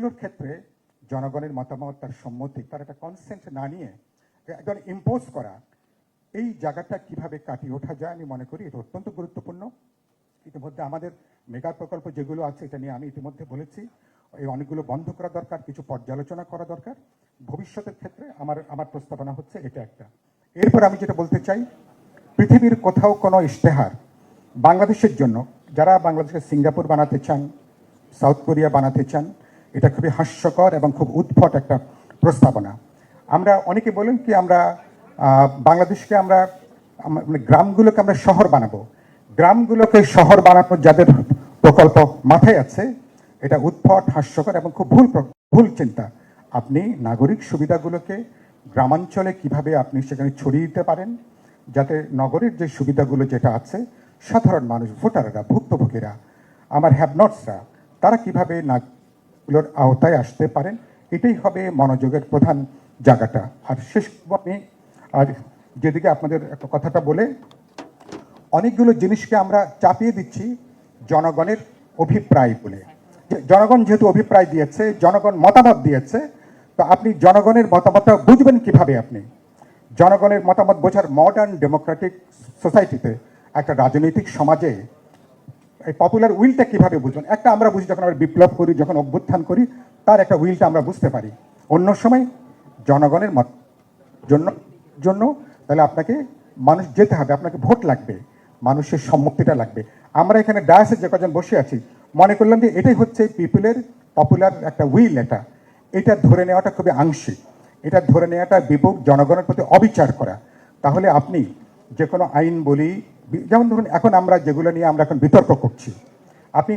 যেগুলোর ক্ষেত্রে জনগণের মতামত, তার সম্মতি, তার একটা কনসেন্ট না নিয়ে একজন ইম্পোজ করা, এই জায়গাটা কিভাবে কাটিয়ে ওঠা যায় আমি মনে করি এটা অত্যন্ত গুরুত্বপূর্ণ। ইতিমধ্যে আমাদের মেগা প্রকল্প যেগুলো আছে এটা নিয়ে আমি ইতিমধ্যে বলেছি, এই অনেকগুলো বন্ধ করা দরকার, কিছু পর্যালোচনা করা দরকার ভবিষ্যতের ক্ষেত্রে। আমার প্রস্তাবনা হচ্ছে এটা একটা। এরপর আমি যেটা বলতে চাই, পৃথিবীর কোথাও কোনো ইশতেহার বাংলাদেশের জন্য, যারা বাংলাদেশকে সিঙ্গাপুর বানাতে চান, সাউথ কোরিয়া বানাতে চান, এটা খুবই হাস্যকর এবং খুব উদ্ভট একটা প্রস্তাবনা। আমরা অনেকে বলেন কি আমরা বাংলাদেশকে আমরা গ্রামগুলোকে আমরা শহর বানাবো। গ্রামগুলোকে শহর বানানোর যাদের প্রকল্প মাথায় আছে, এটা উদ্ভট, হাস্যকর এবং খুব ভুল চিন্তা। আপনি নাগরিক সুবিধাগুলোকে গ্রামাঞ্চলে কিভাবে আপনি সেখানে ছড়িয়ে দিতে পারেন, যাতে নগরের যে সুবিধাগুলো যেটা আছে সাধারণ মানুষ, ভোটাররা, ভুক্তভোগীরা, আমার হ্যাভনটসরা, তারা কিভাবে নাগরিকগুলোর আওতায় আসতে পারেন, এটাই হবে মনোযোগের প্রধান জায়গাটা। আর শেষ আমি আর যেদিকে আপনাদের কথাটা বলে, অনেকগুলো জিনিসকে আমরা চাপিয়ে দিচ্ছি জনগণের অভিপ্রায় বলে। জনগণ যেহেতু অভিপ্রায় দিয়েছে, জনগণ মতামত দিয়েছে, তো আপনি জনগণের মতামতটা বুঝবেন কিভাবে? আপনি জনগণের মতামত বোঝার, মডার্ন ডেমোক্রেটিক সোসাইটিতে, একটা রাজনৈতিক সমাজে এই পপুলার উইলটা কিভাবে বুঝবেন? একটা আমরা বুঝি যখন আমরা বিপ্লব করি, যখন অভ্যুত্থান করি, তার একটা উইলটা আমরা বুঝতে পারি। অন্য সময় জনগণের মত জন্য তাহলে আপনাকে মানুষ যেতে হবে, আপনাকে ভোট লাগবে, মানুষের সম্মতিটা লাগবে। আমরা এখানে ডায়াসে যে কজন বসে আছি, মনে করলাম যে এটাই হচ্ছে পিপলের পপুলার একটা উইল। এটা ধরে নেওয়াটা খুবই আংশিক। এটা ধরে নেওয়াটা বিপুল জনগণের প্রতি অবিচার করা। তাহলে আপনি যে কোনো আইন বলি, যেমন ধরুন এখন আমরা যেগুলো নিয়ে আমরা এখন বিতর্ক করছি, আপনি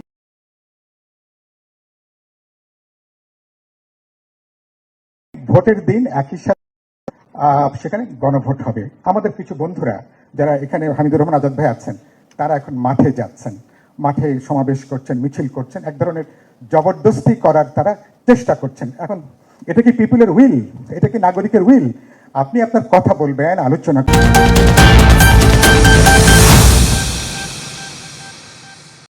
ভোটের দিন একই সাথে সেখানে গণভোট হবে। আমাদের কিছু বন্ধুরা যারা এখানে, হামিদুর রহমান আজাদ ভাই আছেন, তারা এখন মাঠে যাচ্ছেন, মাঠে সমাবেশ করছেন, মিছিল করছেন, এক ধরনের জবরদস্তি করার তারা চেষ্টা করছেন। এখন এটা কি পিপলের উইল? এটা কি নাগরিকের উইল? আপনি আপনার কথা বলবেন, আলোচনা করবেন।